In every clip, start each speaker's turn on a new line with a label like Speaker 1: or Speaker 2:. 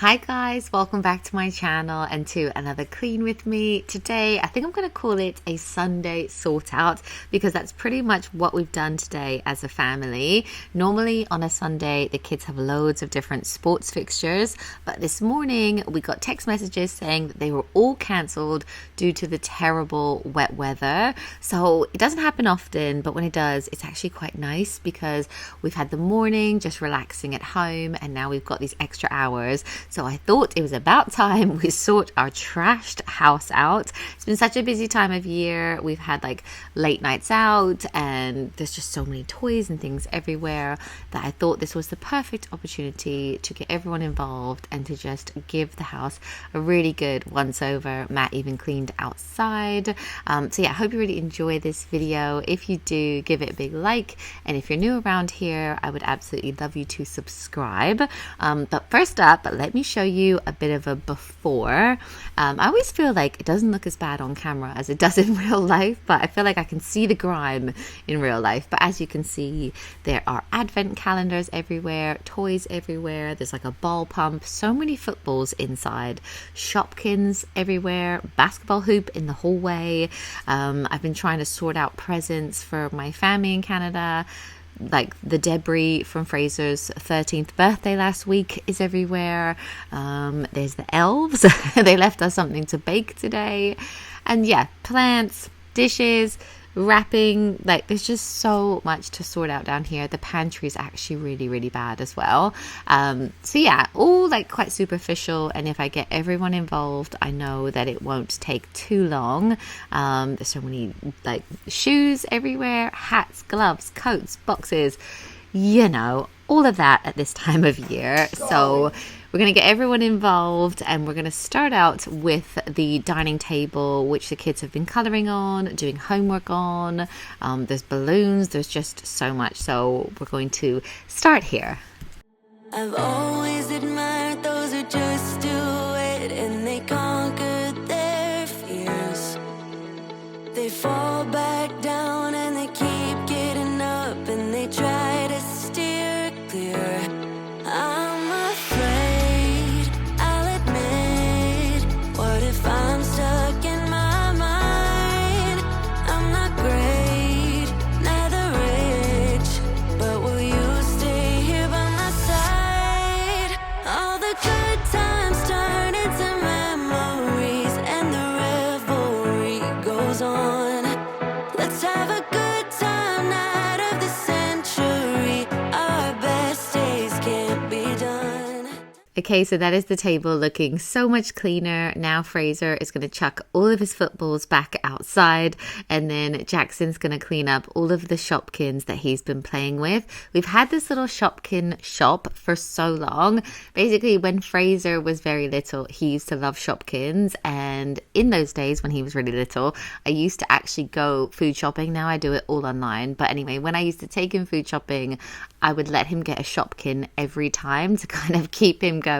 Speaker 1: Hi guys, welcome back to my channel and to another clean with me. Today I think I'm going to call it a Sunday sort out because that's pretty much what we've done today as a family. Normally on a Sunday the kids have loads of different sports fixtures, but this morning we got text messages saying that they were all cancelled due to the terrible wet weather. So it doesn't happen often, but when it does it's actually quite nice because we've had the morning just relaxing at home and now we've got these extra hours. So I thought it was about time we sort our trashed house out. It's been such a busy time of year. We've had like late nights out and there's just so many toys and things everywhere that I thought this was the perfect opportunity to get everyone involved and to just give the house a really good once over. Matt even cleaned outside. So yeah, I hope you really enjoy this video. If you do, give it a big like, and if you're new around here, I would absolutely love you to subscribe. But first up, let me show you a bit of a before. I always feel like it doesn't look as bad on camera as it does in real life, but I feel like I can see the grime in real life. But as you can see, there are advent calendars everywhere, toys everywhere, there's like a ball pump, so many footballs inside, Shopkins everywhere, basketball hoop in the hallway. I've been trying to sort out presents for my family in Canada. Like the debris from Fraser's 13th birthday last week is everywhere. There's the elves. They left us something to bake today. And yeah, plants, dishes, wrapping, like there's just so much to sort out down here. The pantry is actually really bad as well. So yeah, all like quite superficial, and if I get everyone involved I know that it won't take too long. There's so many like shoes everywhere, hats, gloves, coats, boxes, you know, all of that at this time of year. So we're going to get everyone involved and we're going to start out with the dining table, which the kids have been colouring on, doing homework on. There's balloons, there's just so much. So we're going to start here.
Speaker 2: I've always admired those who just do it and they conquered their fears. They fall back down and they keep getting up and they try to steer clear. I'm afraid, I'll admit, what if I'm stuck in my mind? I'm not great, neither rich, but will you stay here by my side? All the good times turn into memories and the revelry goes on. Let's have a good time, night of the century. Our best days can't be done.
Speaker 1: Okay, so that is the table looking so much cleaner. Now Fraser is going to chuck all of his footballs back outside, and then Jackson's going to clean up all of the Shopkins that he's been playing with. We've had this little Shopkin shop for so long. Basically, when Fraser was very little, he used to love Shopkins, and in those days when he was really little, I used to actually go food shopping. Now I do it all online, but anyway, when I used to take him food shopping, I would let him get a Shopkin every time to kind of keep him going.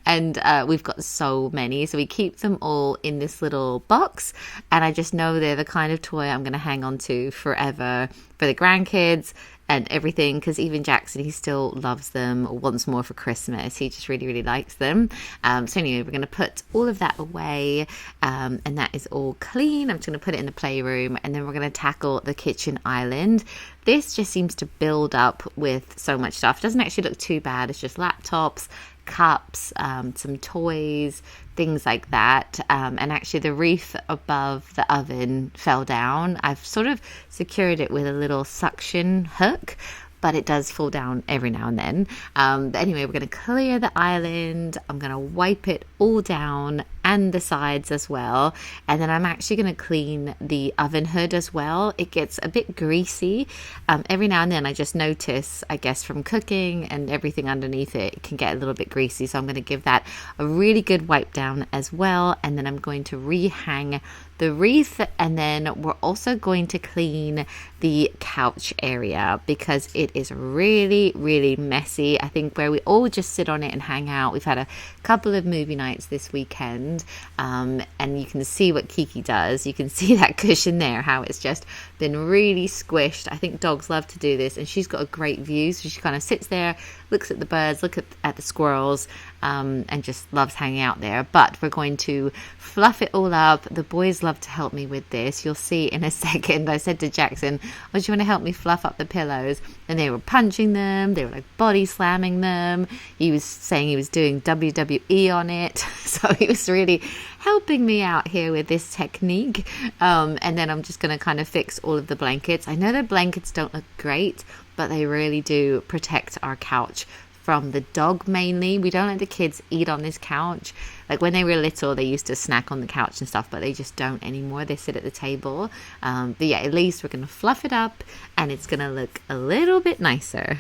Speaker 1: And we've got so many, so we keep them all in this little box, and I just know they're the kind of toy I'm going to hang on to forever for the grandkids and everything, because even Jackson, he still loves them, wants more for Christmas. He just really likes them. So anyway, we're going to put all of that away, and that is all clean. I'm just going to put it in the playroom, and then we're going to tackle the kitchen island. This just seems to build up with so much stuff. It doesn't actually look too bad. It's just laptops, cups, some toys, things like that. And actually the wreath above the oven fell down. I've sort of secured it with a little suction hook, but it does fall down every now and then. But anyway, we're going to clear the island. I'm going to wipe it all down and the sides as well. And then I'm actually going to clean the oven hood as well. It gets a bit greasy. Every now and then I just notice, I guess from cooking and everything underneath it, it can get a little bit greasy. So I'm going to give that a really good wipe down as well. And then I'm going to rehang the wreath, and then we're also going to clean the couch area because it is really messy. I think where we all just sit on it and hang out. We've had a couple of movie nights this weekend, and you can see what Kiki does. You can see that cushion there, how it's just been really squished. I think dogs love to do this, and she's got a great view, so she kind of sits there, looks at the birds, look at the squirrels, and just loves hanging out there. But we're going to fluff it all up. The boys love to help me with this. You'll see in a second. I said to Jackson, "Oh, do you want to help me fluff up the pillows?" And they were punching them. They were like body slamming them. He was saying he was doing WWE on it. So he was really helping me out here with this technique. And then I'm just going to kind of fix all of the blankets. I know the blankets don't look great, but they really do protect our couch from the dog mainly. We don't let the kids eat on this couch. Like when they were little, they used to snack on the couch and stuff, but they just don't anymore. They sit at the table. But yeah, at least we're going to fluff it up and it's going to look a little bit nicer.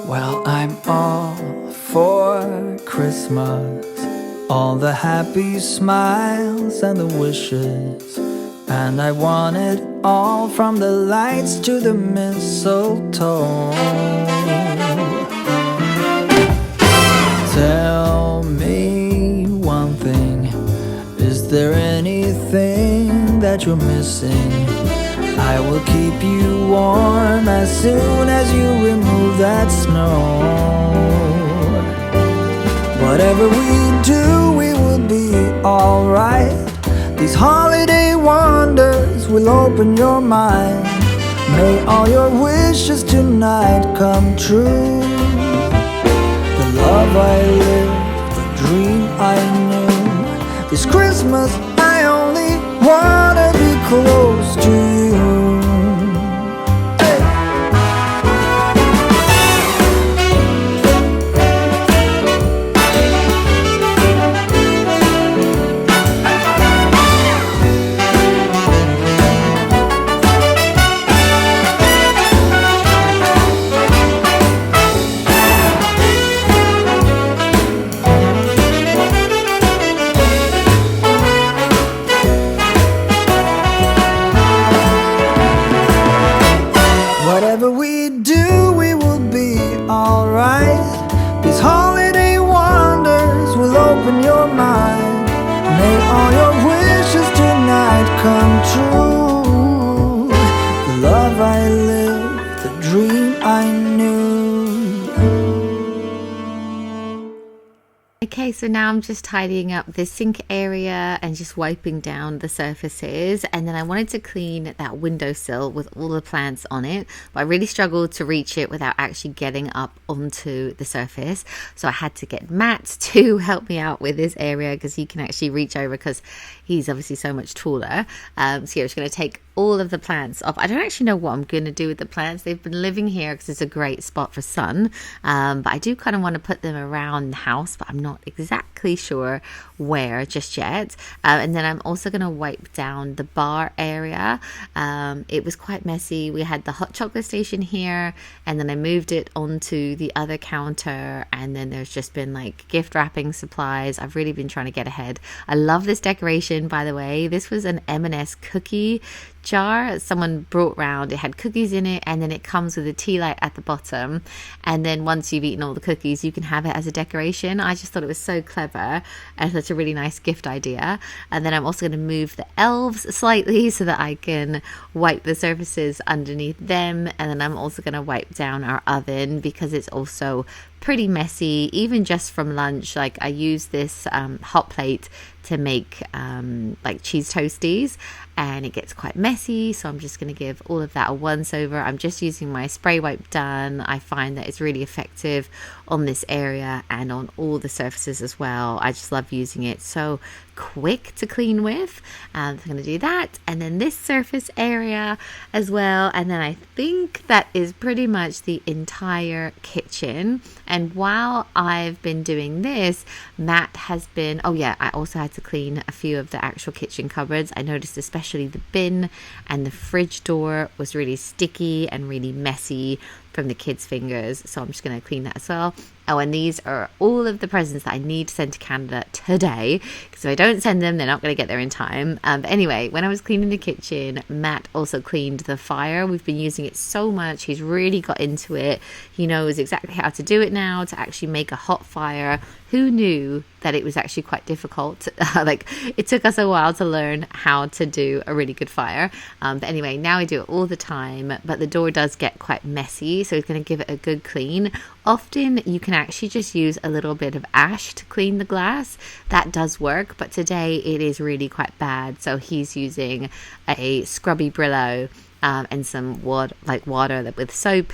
Speaker 3: Well, I'm all for Christmas, all the happy smiles and the wishes, and I want it all from the lights to the mistletoe. Tell me one thing, is there anything that you're missing? I will keep you warm as soon as you remove that snow. Whatever we do, we will be alright. These holiday wonders will open your mind. May all your wishes tonight come true. The love I lived, the dream I knew. This Christmas I only wanna be close to you. Whatever we do, we will be alright. These holiday wonders will open your mind. May all your wishes tonight come true. The love I lived, the dream I knew.
Speaker 1: Okay, so now I'm just tidying up the sink area and just wiping down the surfaces. And then I wanted to clean that windowsill with all the plants on it, but I really struggled to reach it without actually getting up onto the surface. So I had to get Matt to help me out with this area because he can actually reach over because he's obviously so much taller. So yeah, I'm just going to take all of the plants off. I don't actually know what I'm going to do with the plants. They've been living here because it's a great spot for sun. But I do kind of want to put them around the house, but I'm not exactly sure where just yet. And then I'm also going to wipe down the bar area. It was quite messy. We had the hot chocolate station here, and then I moved it onto the other counter, and then there's just been like gift wrapping supplies. I've really been trying to get ahead. I love this decoration, by the way. This was an M&S cookie jar someone brought round. It had cookies in it, and then it comes with a tea light at the bottom, and then once you've eaten all the cookies you can have it as a decoration. I just thought it was so clever and such a really nice gift idea. And then I'm also going to move the elves slightly so that I can wipe the surfaces underneath them. And then I'm also going to wipe down our oven because it's also pretty messy, even just from lunch. Like I use this hot plate to make like cheese toasties, and it gets quite messy, so I'm just going to give all of that a once over. I'm just using my spray wipe done. I find that it's really effective on this area and on all the surfaces as well. I just love using it. So quick to clean with. I'm going to do that, and then this surface area as well. And then I think that is pretty much the entire kitchen. And while I've been doing this, Matt has been, oh yeah, I also had to clean a few of the actual kitchen cupboards. I noticed especially the bin and the fridge door was really sticky and really messy from the kids' fingers, so I'm just going to clean that as well. Oh, and these are all of the presents that I need to send to Canada today, because if I don't send them, they're not going to get there in time. But anyway, when I was cleaning the kitchen, Matt also cleaned the fire. We've been using it so much. He's really got into it. He knows exactly how to do it now to actually make a hot fire who knew that it was actually quite difficult? Like, it took us a while to learn how to do a really good fire. But anyway, now I do it all the time, but the door does get quite messy, so it's going to give it a good clean. Often you can actually just use a little bit of ash to clean the glass. That does work, but today it is really quite bad. So he's using a scrubby Brillo and some water with soap.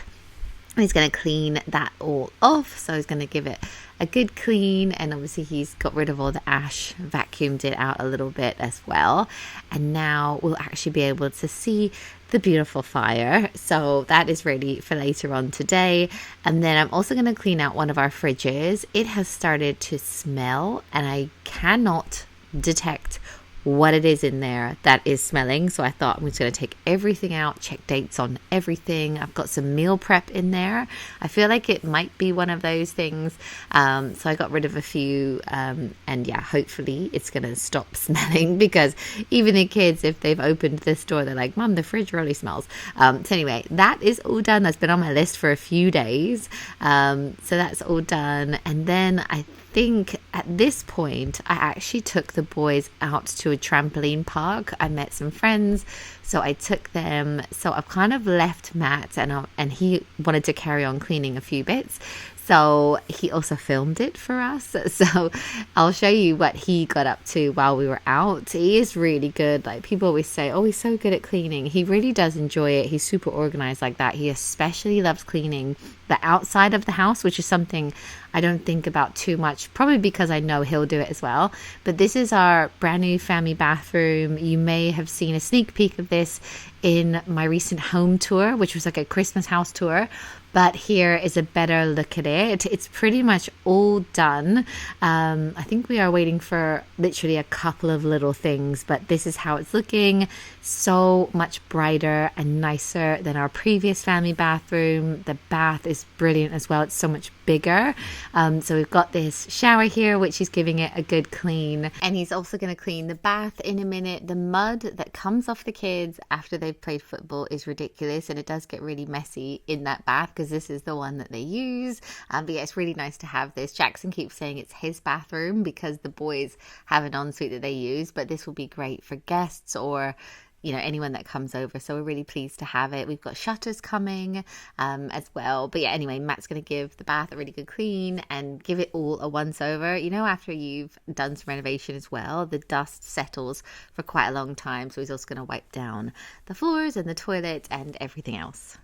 Speaker 1: And he's going to clean that all off. So he's going to give it a good clean, and obviously he's got rid of all the ash, vacuumed it out a little bit as well. And now we'll actually be able to see the beautiful fire. So that is ready for later on today. And then I'm also going to clean out one of our fridges. It has started to smell, and I cannot detect what it is in there that is smelling. So I thought I'm just going to take everything out, check dates on everything. I've got some meal prep in there. I feel like it might be one of those things. So I got rid of a few, and yeah, hopefully it's going to stop smelling, because even the kids, if they've opened this door, they're like, Mum, the fridge really smells. So anyway, that is all done. That's been on my list for a few days. So that's all done. And then I think at this point I actually took the boys out to a trampoline park. I met some friends, so I took them. So I've kind of left Matt, and he wanted to carry on cleaning a few bits, so he also filmed it for us. So I'll show you what he got up to while we were out. He is really good. Like, people always say, oh, he's so good at cleaning. He really does enjoy it. He's super organized like that. He especially loves cleaning the outside of the house, which is something I don't think about too much, probably because I know he'll do it as well. But this is our brand new family bathroom. You may have seen a sneak peek of this in my recent home tour, which was like a Christmas house tour. But here is a better look at it. It's pretty much all done. I think we are waiting for literally a couple of little things, but this is how it's looking. So much brighter and nicer than our previous family bathroom. The bath is brilliant as well. It's so much bigger. So we've got this shower here, which is giving it a good clean. And he's also going to clean the bath in a minute. The mud that comes off the kids after they've played football is ridiculous, and it does get really messy in that bath, because this is the one that they use. But yeah, it's really nice to have this. Jackson keeps saying it's his bathroom because the boys have an ensuite that they use, but this will be great for guests or, you know, anyone that comes over. So we're really pleased to have it. We've got shutters coming as well. But yeah, anyway, Matt's going to give the bath a really good clean and give it all a once over. You know, after you've done some renovation as well, the dust settles for quite a long time. So he's also going to wipe down the floors and the toilet and everything else.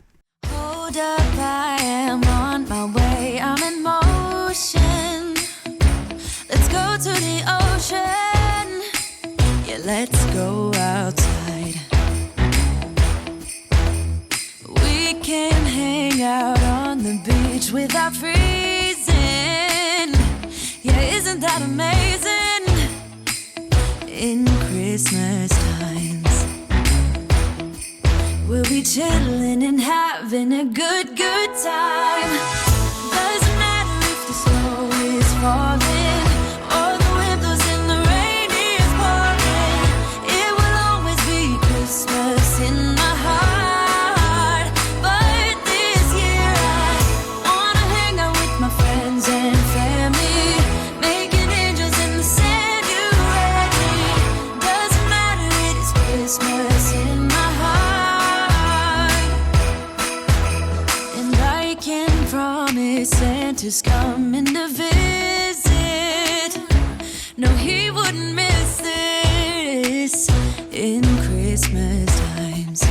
Speaker 2: Hold up, I am on my way, I'm in motion. Let's go to the ocean. Yeah, let's go outside. We can hang out on the beach without freezing. Yeah, isn't that amazing? In Christmas times, we'll be chilling and having a good time. Doesn't matter if the snow is falling or the wind blows and the rain is pouring. It will always be Christmas in my heart. But this year I wanna hang out with my friends and family, making angels in the sand. You ready? Doesn't matter, it is Christmas in my heart. And I can promise Santa's coming to visit. No, he wouldn't miss this in Christmas times.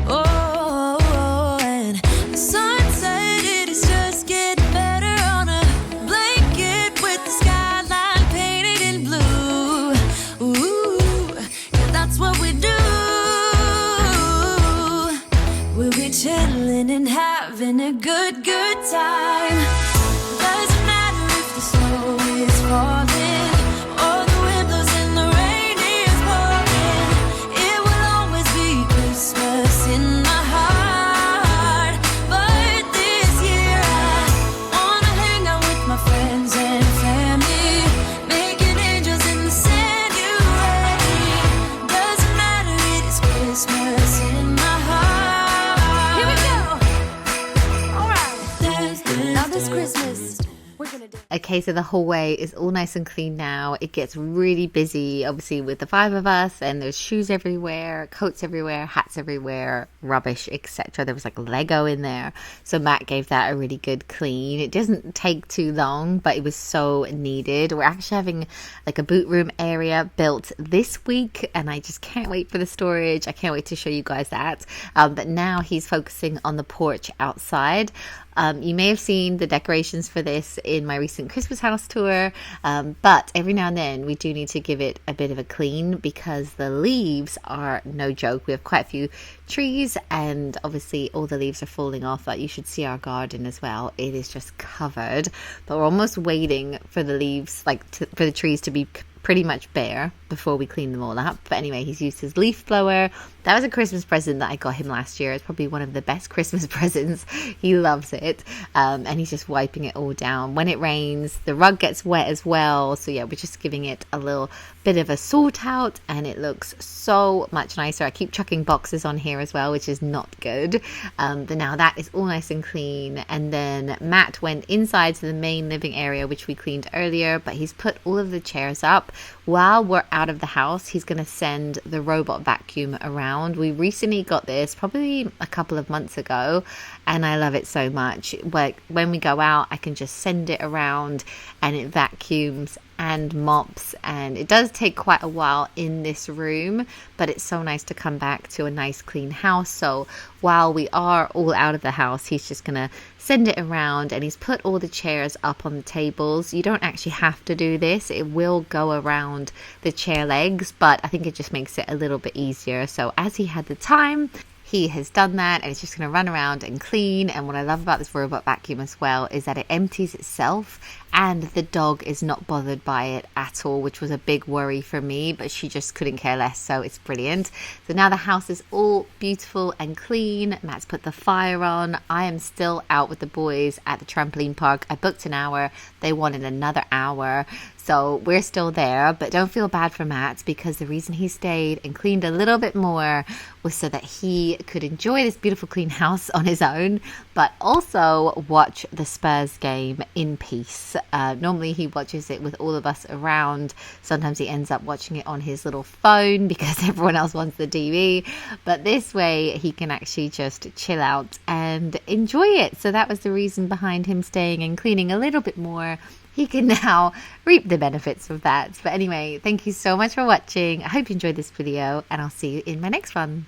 Speaker 2: Oh, and the sunset, it is just getting better on a blanket with the skyline painted in blue. Ooh, yeah, that's what we do. We'll be chilling and having a good time. Doesn't matter if the snow is falling or the wind blows and the rain is pouring. It will always be Christmas in my heart. But this year I wanna hang out with my friends and family, making angels in the sand. You ready? Doesn't matter, it is Christmas in my heart. Here we go. All right. Now this Christmas, we're gonna do.
Speaker 1: Okay, so the hallway is all nice and clean now. It gets really busy, obviously, with the 5 of us, and there's shoes everywhere, coats everywhere, hats everywhere, rubbish, etc. There was like Lego in there. So Matt gave that a really good clean. It doesn't take too long, but it was so needed. We're actually having like a boot room area built this week, and I just can't wait for the storage. I can't wait to show you guys that. But now he's focusing on the porch outside. You may have seen the decorations for this in my recent Christmas house tour, but every now and then we do need to give it a bit of a clean because the leaves are no joke. We have quite a few trees, and obviously all the leaves are falling off. But you should see our garden as well. It is just covered, but we're almost waiting for the leaves, for the trees to be pretty much bare before we clean them all up. But anyway, he's used his leaf blower. That was a Christmas present that I got him last year. It's probably one of the best Christmas presents. He loves it. And he's just wiping it all down. When it rains, the rug gets wet as well. So yeah, we're just giving it a little bit of a sort out, and it looks so much nicer. I keep chucking boxes on here as well, which is not good. But now that is all nice and clean. And then Matt went inside to the main living area, which we cleaned earlier, but he's put all of the chairs up. While we're out of the house, he's going to send the robot vacuum around. We recently got this probably a couple of months ago, and I love it so much. Like when we go out, I can just send it around and it vacuums and mops, and it does take quite a while in this room, but it's so nice to come back to a nice clean house. So while we are all out of the house, he's just gonna send it around, and he's put all the chairs up on the tables. You don't actually have to do this. It will go around the chair legs, but I think it just makes it a little bit easier. So as he had the time, he has done that, and it's just going to run around and clean. And what I love about this robot vacuum as well is that it empties itself, and the dog is not bothered by it at all, which was a big worry for me, but she just couldn't care less. So it's brilliant. So now the house is all beautiful and clean. Matt's put the fire on. I am still out with the boys at the trampoline park. I booked an hour. They wanted another hour. So we're still there, but don't feel bad for Matt, because the reason he stayed and cleaned a little bit more was so that he could enjoy this beautiful clean house on his own, but also watch the Spurs game in peace. Normally he watches it with all of us around. Sometimes he ends up watching it on his little phone because everyone else wants the TV, but this way he can actually just chill out and enjoy it. So that was the reason behind him staying and cleaning a little bit more. He can now reap the benefits of that. But anyway, thank you so much for watching. I hope you enjoyed this video, and I'll see you in my next one.